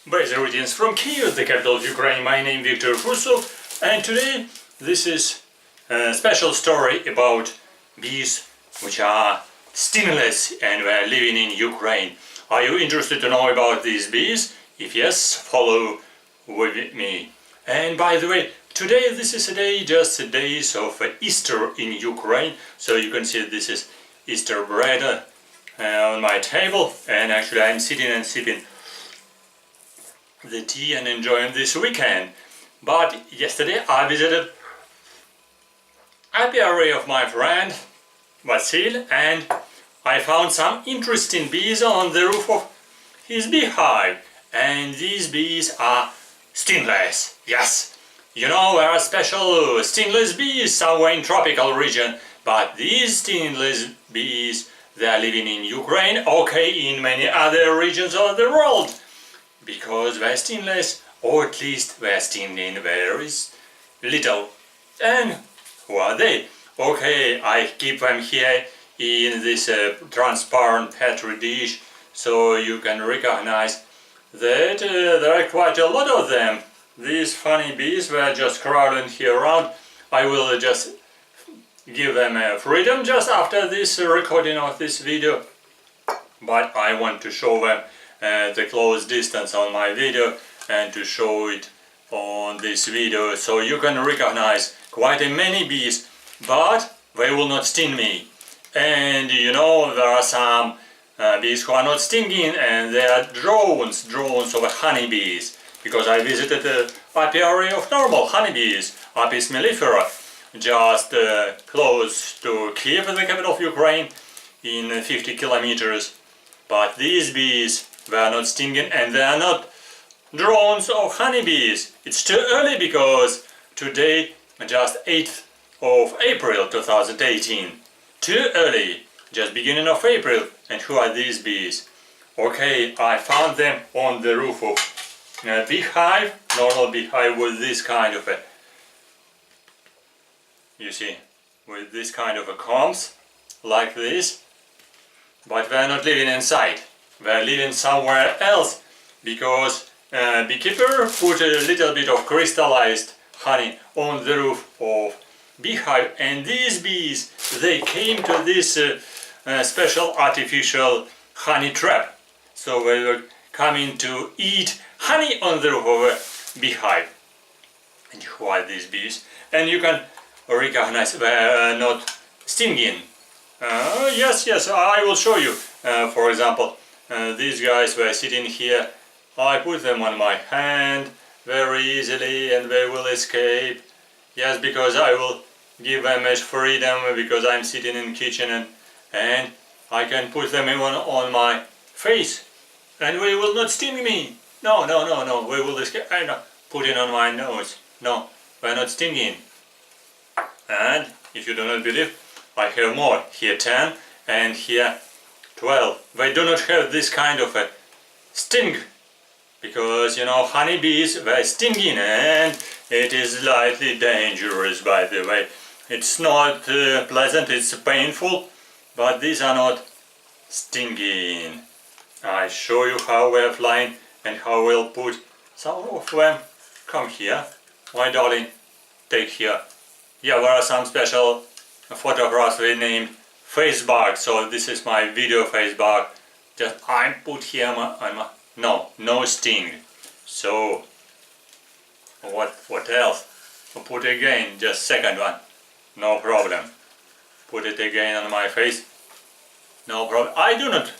Basic greetings from Kiev, the capital of Ukraine. My name is Viktor Fursov, and today this is a special story about bees which are stingless and were living in Ukraine. Are you interested to know about these bees? If yes, follow with me. And by the way, today this is a day, just a days of Easter in Ukraine. So you can see this is Easter bread on my table, and actually I'm sitting and sipping the tea and enjoying this weekend. But yesterday I visited apiary of my friend Vasil, and I found some interesting bees on the roof of his beehive. And these bees are stingless. Yes, you know, there are special stingless bees somewhere in tropical region, but these stingless bees, they are living in Ukraine, okay, in many other regions of the world, because they're stingless, or at least they're stinging very little. And who are they? Okay, I keep them here in this transparent Petri dish, so you can recognize that there are quite a lot of them. These funny bees were just crowding here around. I will just give them freedom just after this recording of this video, but I want to show them the close distance on my video and to show it on this video, so you can recognize quite a many bees, but they will not sting me. And you know, there are some bees who are not stinging, and they are drones of honeybees, because I visited the apiary of normal honeybees, Apis mellifera, just close to Kiev, the capital of Ukraine, in 50 kilometers. But these bees, they are not stinging, and they are not drones of honeybees. It's too early, because today, just 8th of April 2018. Too early, just beginning of April. And who are these bees? Okay, I found them on the roof of a beehive, normal beehive with this kind of a, you see, with this kind of a combs, like this. But they're not living inside, they're living somewhere else, because Beekeeper put a little bit of crystallized honey on the roof of beehive, and these bees, they came to this special artificial honey trap. So they were coming to eat honey on the roof of a beehive. And who are these bees? And you can recognize they are not stinging. Yes, I will show you. For example, these guys were sitting here. I put them on my hand very easily, and they will escape. Yes, because I will give them as freedom, because I'm sitting in kitchen, and I can put them on my face, and they will not sting me. No, they will escape. I know. Put it on my nose. No, they're not stinging. And if you do not believe, I have more. Here 10 and here 12. They do not have this kind of a sting, because you know, honeybees, they're stinging, and it is slightly dangerous, by the way. It's not pleasant, it's painful, but these are not stinging. I show you how we're flying and how we'll put some of them. Come here, my darling, take here. Yeah, there are some special photographs we named face bug, so this is my video face bug. Just I put here on my, no sting. So what else? I'll put again, just second one. No problem. Put it again on my face. No problem. I do not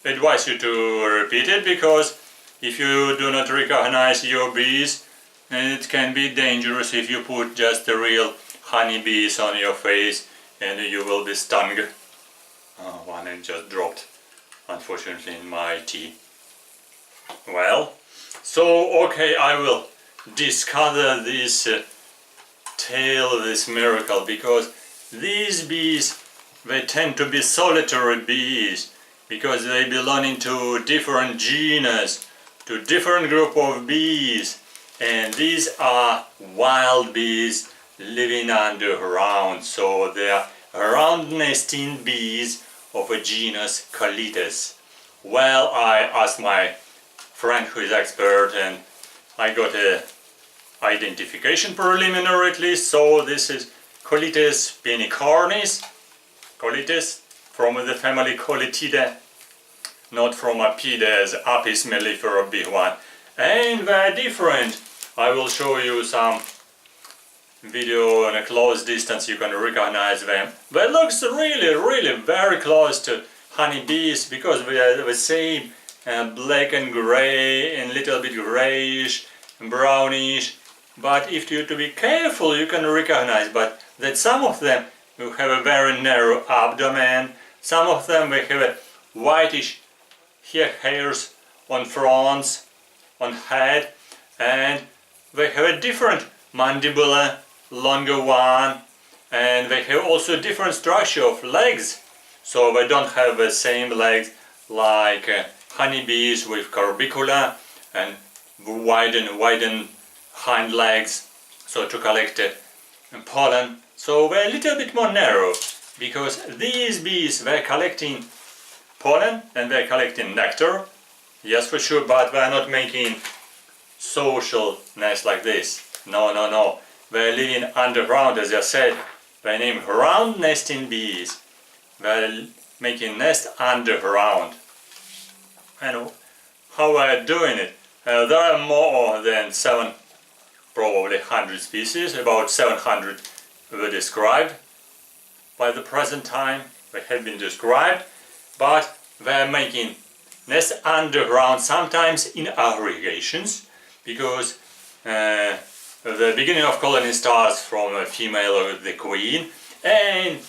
advise you to repeat it, because if you do not recognize your bees, it can be dangerous if you put just the real honeybees on your face, and you will be stung. Oh, one it just dropped, unfortunately, in my tea. Well, so okay, I will discover this tale of this miracle, because these bees, they tend to be solitary bees, because they belong to different genus, to different group of bees, and these are wild bees living underground, so they are ground nesting bees of a genus Colitis. Well, I asked my friend who is expert, and I got a identification preliminary at least. So this is Colites penicornis, Colites from the family Colitidae, not from Apides, Apis mellifera big one. And they're different. I will show you some video on a close distance, you can recognize them. They looks really very close to honeybees because they are the same black and gray and little bit grayish and brownish. But if you to be careful, you can recognize but that some of them will have a very narrow abdomen, some of them they have a whitish hairs on fronts, on head, and they have a different mandibula, longer one, and they have also different structure of legs, so they don't have the same legs like honeybees with corbicula and widen hind legs, so to collect pollen. So they're a little bit more narrow because these bees, they're collecting pollen and they're collecting nectar, yes for sure, but they're not making social nest like this. No. They're living underground, as I said. They're named ground nesting bees. They're making nest underground. And how they're doing it? There are more than probably 100 species. About 700 were described by the present time. They have been described, but they're making nests underground, sometimes in aggregations, because the beginning of colony starts from a female or the queen, and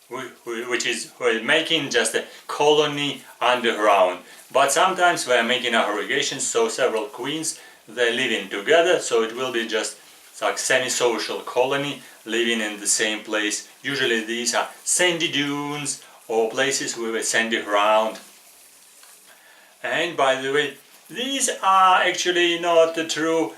which is making just a colony underground. But sometimes we are making aggregations, so several queens, they're living together, so it will be just like semi-social colony living in the same place. Usually these are sandy dunes or places with a sandy ground. And by the way, these are actually not the true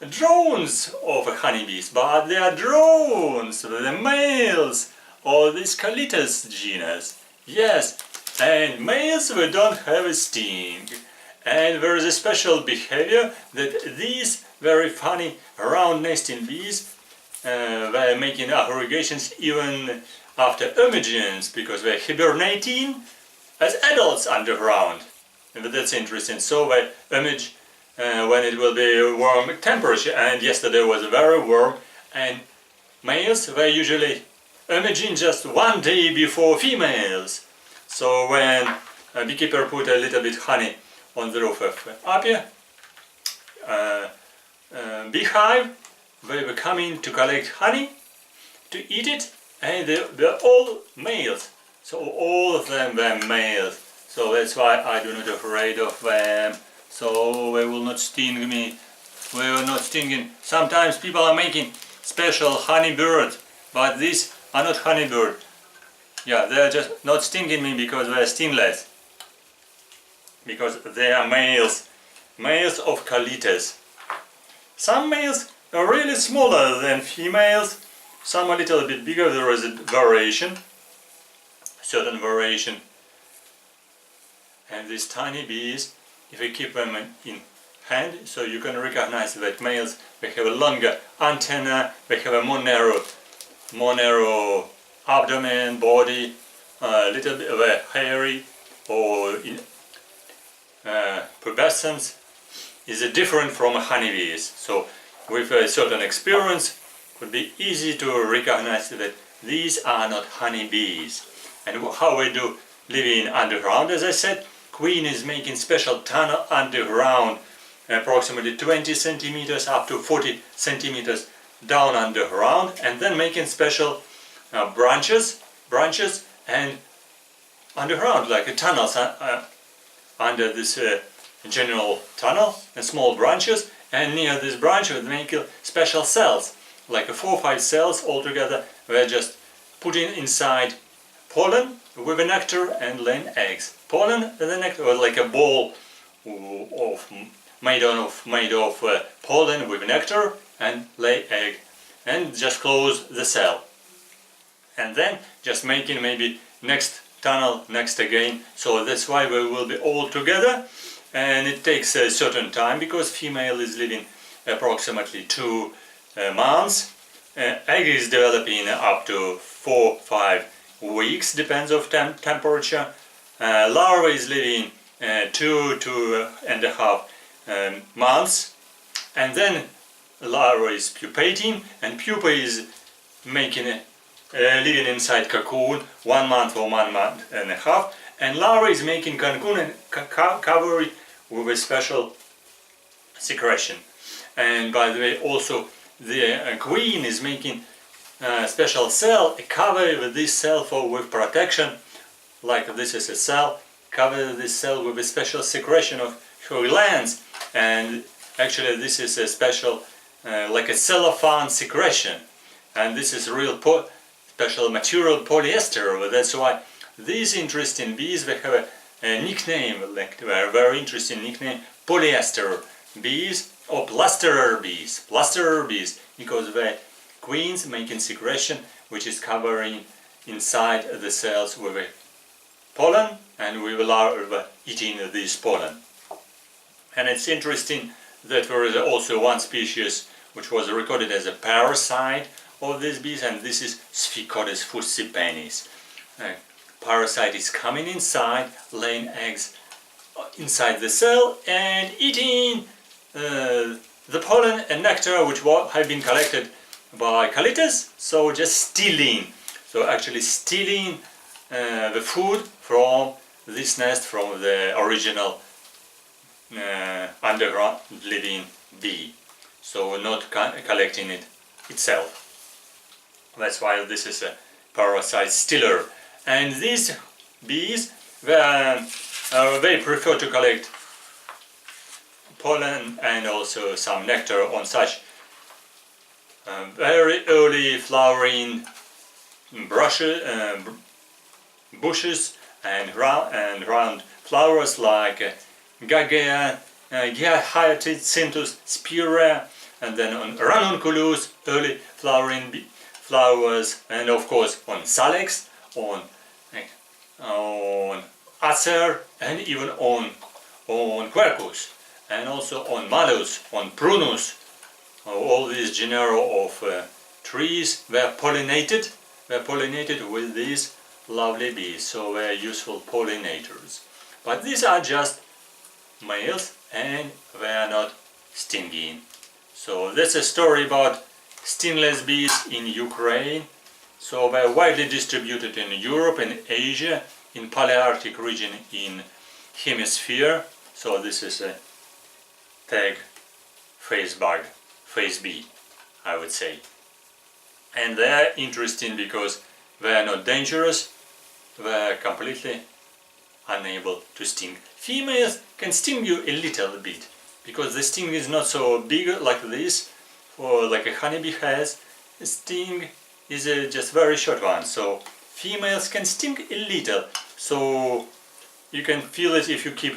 drones of honeybees, but they are drones, the males of this Colites genus. Yes, and males they don't have a sting. And there is a special behavior that these very funny round nesting bees, they're making aggregations even after emergence, because they're hibernating as adults underground. And that's interesting. So they emerge when it will be warm temperature, and yesterday was very warm, and males were usually emerging just one day before females. So when a beekeeper put a little bit honey on the roof of apia beehive, they were coming to collect honey, to eat it, and they're all males. So all of them were males. So that's why I do not afraid of them. So they will not sting me. They will not stinging. Sometimes people are making special honey bird, but these are not honey bird. Yeah, they are just not stinging me because they are stingless. Because they are males. Males of Colites. Some males are really smaller than females. Some a little bit bigger. There is a variation. Certain variation. And these tiny bees, if you keep them in hand, so you can recognize that males, they have a longer antenna, they have a more narrow abdomen, body, a little bit of a hairy or pubescence is different from honeybees. So with a certain experience, it would be easy to recognize that these are not honeybees. And how we do living underground, as I said, queen is making special tunnel underground, approximately 20 centimeters up to 40 centimeters down underground, and then making special branches and underground, like a tunnels under this general tunnel, and small branches, and near this branch we make special cells, like 4 or 5 cells altogether. We're just putting inside pollen with a nectar and laying eggs. Pollen and the nectar, or like a ball made of pollen with nectar and lay egg, and just close the cell. And then just making maybe next tunnel, next again. So that's why we will be all together. and it takes a certain time because female is living approximately 2 months. Egg is developing up to 4-5 weeks, depends of temperature. Larva is living 2-2.5 months, and then larva is pupating, and pupa is making living inside cocoon 1 month or 1.5 months, and larva is making cocoon and cover it with a special secretion. And by the way, also the queen is making a special cell, cover with this cell with protection, like this is a cell, cover this cell with a special secretion of her glands, and actually this is a special like a cellophane secretion, and this is real special material, polyester. That's why these interesting bees, they have a nickname, like a very interesting nickname, polyester bees or plasterer bees, because the queens making secretion which is covering inside the cells with a pollen, and we will are eating this pollen. And it's interesting that there is also one species which was recorded as a parasite of these bees, and this is Sphicodes fussipenis. Parasite is coming inside, laying eggs inside the cell and eating the pollen and nectar which have been collected by Calites, so just stealing. So actually stealing the food from this nest, from the original underground living bee. So not collecting it itself. That's why this is a parasite stealer. And these bees, they prefer to collect pollen and also some nectar on such very early flowering bushes and round flowers like Gagea, Hyacinthus, Spirea, and then on Ranunculus, early flowering flowers, and of course on Salix, on Acer, and even on Quercus, and also on Malus, on Prunus. All these genera of trees were pollinated with these lovely bees, so they're useful pollinators. But these are just males and they are not stinging. So that's a story about stingless bees in Ukraine. So they're widely distributed in Europe and Asia, in Palearctic region in hemisphere. So this is a tag phase bug, phase B, I would say. And they're interesting because they're not dangerous, they're completely unable to sting. Females can sting you a little bit, because the sting is not so big like this, or like a honeybee has. The sting is just very short one, so females can sting a little. So you can feel it if you keep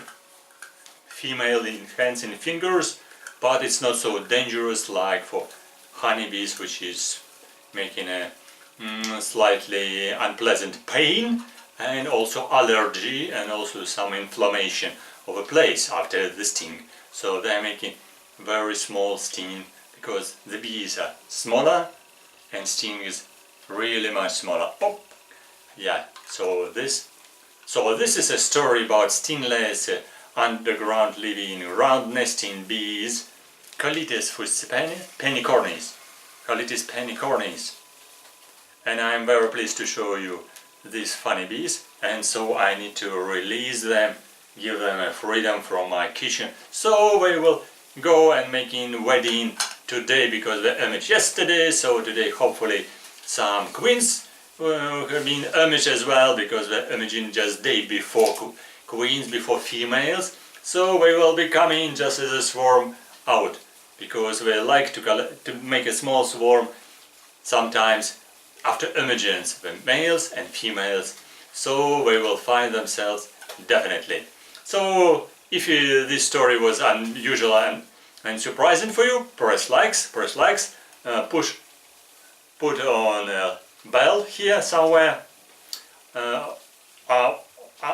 female in hands and fingers, but it's not so dangerous like for honeybees, which is making a slightly unpleasant pain, and also allergy, and also some inflammation of a place after the sting. So they're making very small sting because the bees are smaller and sting is really much smaller. Oh, yeah. So this is a story about stingless underground living round nesting bees, Calites pennicornis. Calites pennicornis. And I'm very pleased to show you these funny bees, and so I need to release them, give them a freedom from my kitchen. So we will go and making wedding today because they imaged yesterday, so today hopefully some queens have been imaged as well, because they're imaging just day before queens, before females. So we will be coming just as a swarm out, because we like to make a small swarm sometimes after emergence, the males and females, so they will find themselves definitely. So if this story was unusual and surprising for you, press likes, put on a bell here somewhere.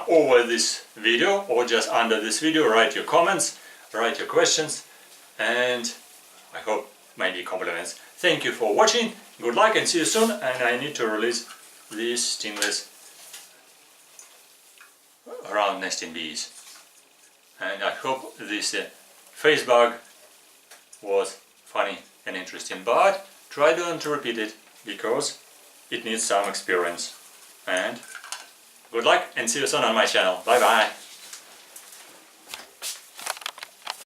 over this video or just under this video, write your comments, write your questions, and I hope maybe compliments. Thank you for watching, good luck and see you soon. And I need to release these stingless round nesting bees. And I hope this face bug was funny and interesting, but try not to repeat it because it needs some experience. And good luck and see you soon on my channel. Bye bye.